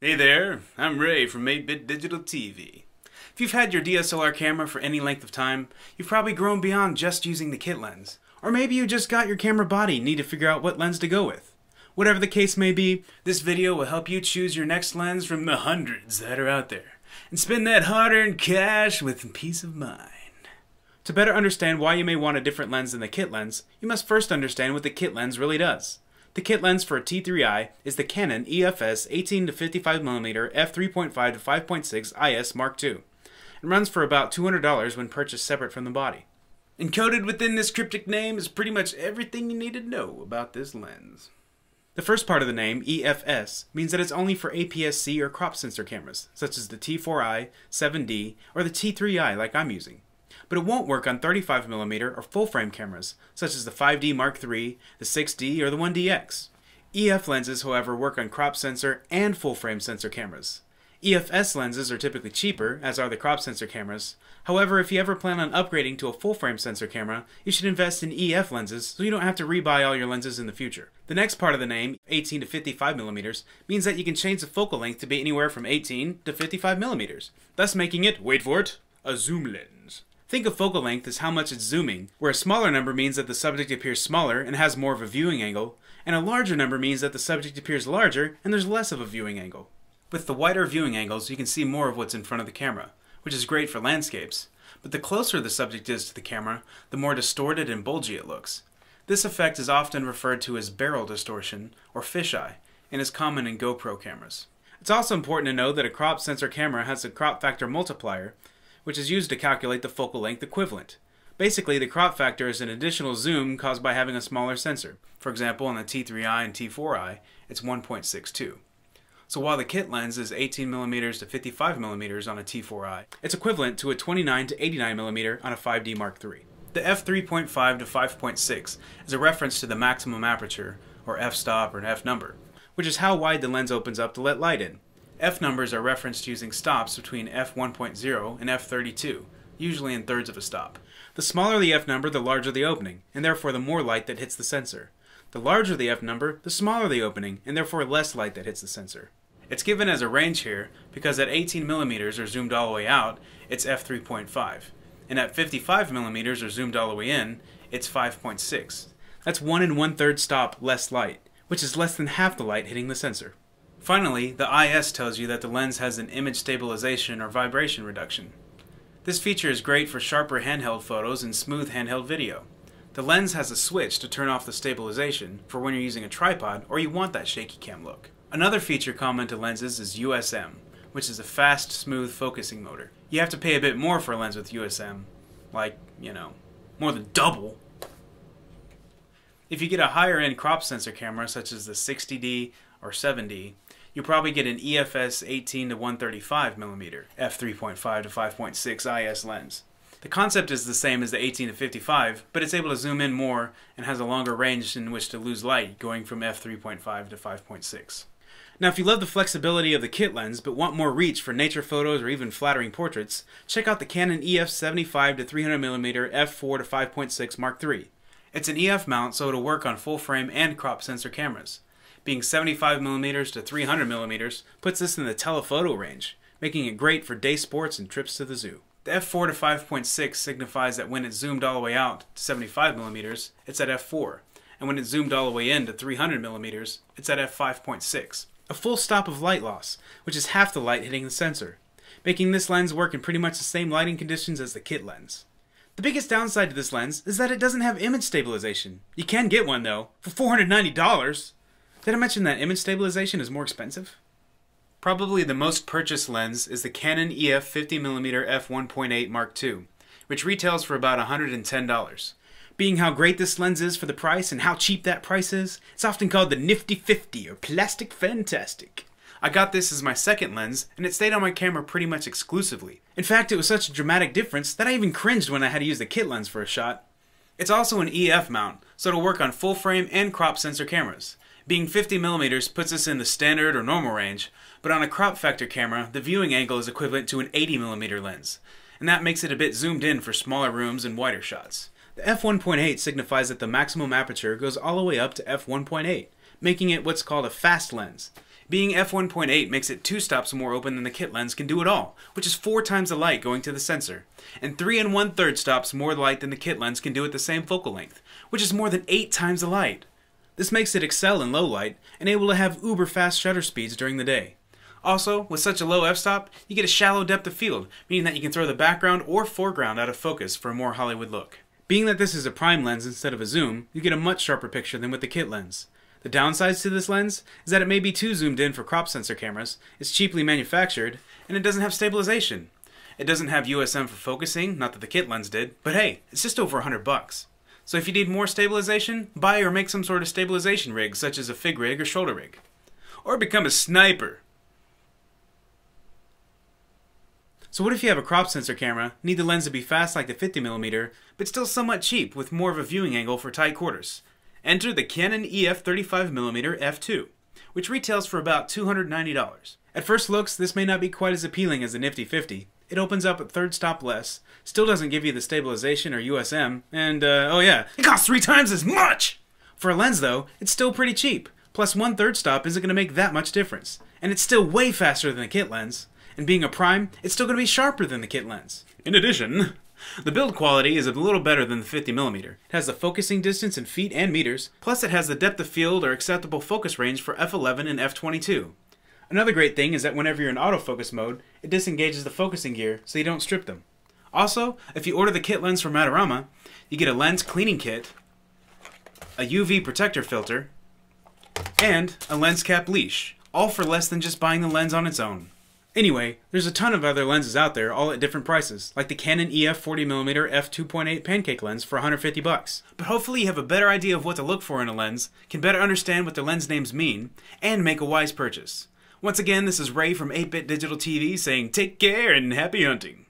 Hey there, I'm Ray from 8-Bit Digital TV. If you've had your DSLR camera for any length of time, you've probably grown beyond just using the kit lens. Or maybe you just got your camera body and need to figure out what lens to go with. Whatever the case may be, this video will help you choose your next lens from the hundreds that are out there, and spend that hard-earned cash with peace of mind. To better understand why you may want a different lens than the kit lens, you must first understand what the kit lens really does. The kit lens for a T3i is the Canon EF-S 18-55mm f3.5 to 5.6 IS Mark II. It runs for about $200 when purchased separate from the body. Encoded within this cryptic name is pretty much everything you need to know about this lens. The first part of the name, EF-S, means that it's only for APS-C or crop sensor cameras, such as the T4i, 7D, or the T3i like I'm using. But it won't work on 35mm or full-frame cameras, such as the 5D Mark III, the 6D, or the 1DX. EF lenses, however, work on crop sensor and full-frame sensor cameras. EF-S lenses are typically cheaper, as are the crop sensor cameras. However, if you ever plan on upgrading to a full-frame sensor camera, you should invest in EF lenses so you don't have to rebuy all your lenses in the future. The next part of the name, 18 to 55mm, means that you can change the focal length to be anywhere from 18 to 55mm, thus making it, wait for it, a zoom lens. Think of focal length as how much it's zooming, where a smaller number means that the subject appears smaller and has more of a viewing angle, and a larger number means that the subject appears larger and there's less of a viewing angle. With the wider viewing angles, you can see more of what's in front of the camera, which is great for landscapes, but the closer the subject is to the camera, the more distorted and bulgy it looks. This effect is often referred to as barrel distortion, or fisheye, and is common in GoPro cameras. It's also important to know that a crop sensor camera has a crop factor multiplier, which is used to calculate the focal length equivalent. Basically, the crop factor is an additional zoom caused by having a smaller sensor. For example, on the T3i and T4i, it's 1.62. So while the kit lens is 18mm to 55mm on a T4i, it's equivalent to a 29 to 89mm on a 5D Mark III. The f3.5 to 5.6 is a reference to the maximum aperture, or f-stop or an f-number, which is how wide the lens opens up to let light in. F-numbers are referenced using stops between f1.0 and f32, usually in thirds of a stop. The smaller the f-number, the larger the opening, and therefore the more light that hits the sensor. The larger the f-number, the smaller the opening, and therefore less light that hits the sensor. It's given as a range here because at 18mm or zoomed all the way out, it's f3.5, and at 55mm or zoomed all the way in, it's 5.6. That's 1 1/3 stop less light, which is less than half the light hitting the sensor. Finally, the IS tells you that the lens has an image stabilization or vibration reduction. This feature is great for sharper handheld photos and smooth handheld video. The lens has a switch to turn off the stabilization for when you're using a tripod or you want that shaky cam look. Another feature common to lenses is USM, which is a fast, smooth focusing motor. You have to pay a bit more for a lens with USM, like, more than double. If you get a higher end crop sensor camera such as the 60D or 7D, you'll probably get an EF-S 18 to 135mm f3.5 to 5.6 IS lens. The concept is the same as the 18 to 55, but it's able to zoom in more and has a longer range in which to lose light, going from f3.5 to 5.6. Now, if you love the flexibility of the kit lens but want more reach for nature photos or even flattering portraits, check out the Canon EF-75 to 300mm f4 to 5.6 Mark III. It's an EF mount, so it'll work on full frame and crop sensor cameras. Being 75mm to 300mm puts this in the telephoto range, making it great for day sports and trips to the zoo. The f4 to 5.6 signifies that when it's zoomed all the way out to 75mm, it's at f4, and when it's zoomed all the way in to 300mm, it's at f5.6. A full stop of light loss, which is half the light hitting the sensor, making this lens work in pretty much the same lighting conditions as the kit lens. The biggest downside to this lens is that it doesn't have image stabilization. You can get one though, for $490. Did I mention that image stabilization is more expensive? Probably the most purchased lens is the Canon EF 50mm f1.8 Mark II, which retails for about $110. Being how great this lens is for the price and how cheap that price is, it's often called the nifty 50 or plastic fantastic. I got this as my second lens, and it stayed on my camera pretty much exclusively. In fact, it was such a dramatic difference that I even cringed when I had to use the kit lens for a shot. It's also an EF mount, so it'll work on full frame and crop sensor cameras. Being 50mm puts us in the standard or normal range, but on a crop factor camera, the viewing angle is equivalent to an 80mm lens, and that makes it a bit zoomed in for smaller rooms and wider shots. The f1.8 signifies that the maximum aperture goes all the way up to f1.8, making it what's called a fast lens. Being f1.8 makes it 2 stops more open than the kit lens can do at all, which is 4 times the light going to the sensor, and 3 1/3 stops more light than the kit lens can do at the same focal length, which is more than 8 times the light. This makes it excel in low light and able to have uber fast shutter speeds during the day. Also, with such a low f-stop, you get a shallow depth of field, meaning that you can throw the background or foreground out of focus for a more Hollywood look. Being that this is a prime lens instead of a zoom, you get a much sharper picture than with the kit lens. The downsides to this lens is that it may be too zoomed in for crop sensor cameras, it's cheaply manufactured, and it doesn't have stabilization. It doesn't have USM for focusing, not that the kit lens did, but hey, it's just over $100. So if you need more stabilization, buy or make some sort of stabilization rig such as a fig rig or shoulder rig. Or become a sniper. So what if you have a crop sensor camera, need the lens to be fast like the 50mm, but still somewhat cheap with more of a viewing angle for tight quarters? Enter the Canon EF-35mm f2, which retails for about $290. At first looks, this may not be quite as appealing as the nifty 50. It opens up at 3rd stop less, still doesn't give you the stabilization or USM, and oh yeah, it costs 3 times as much! For a lens though, it's still pretty cheap, plus 1/3 stop isn't going to make that much difference, and it's still way faster than the kit lens. And being a prime, it's still going to be sharper than the kit lens. In addition, the build quality is a little better than the 50mm. It has the focusing distance in feet and meters, plus it has the depth of field or acceptable focus range for f11 and f22. Another great thing is that whenever you're in autofocus mode, it disengages the focusing gear so you don't strip them. Also, if you order the kit lens from Adorama, you get a lens cleaning kit, a UV protector filter, and a lens cap leash, all for less than just buying the lens on its own. Anyway, there's a ton of other lenses out there, all at different prices, like the Canon EF-40mm f2.8 pancake lens for $150. But hopefully you have a better idea of what to look for in a lens, can better understand what the lens names mean, and make a wise purchase. Once again, this is Ray from 8-Bit Digital TV saying take care and happy hunting.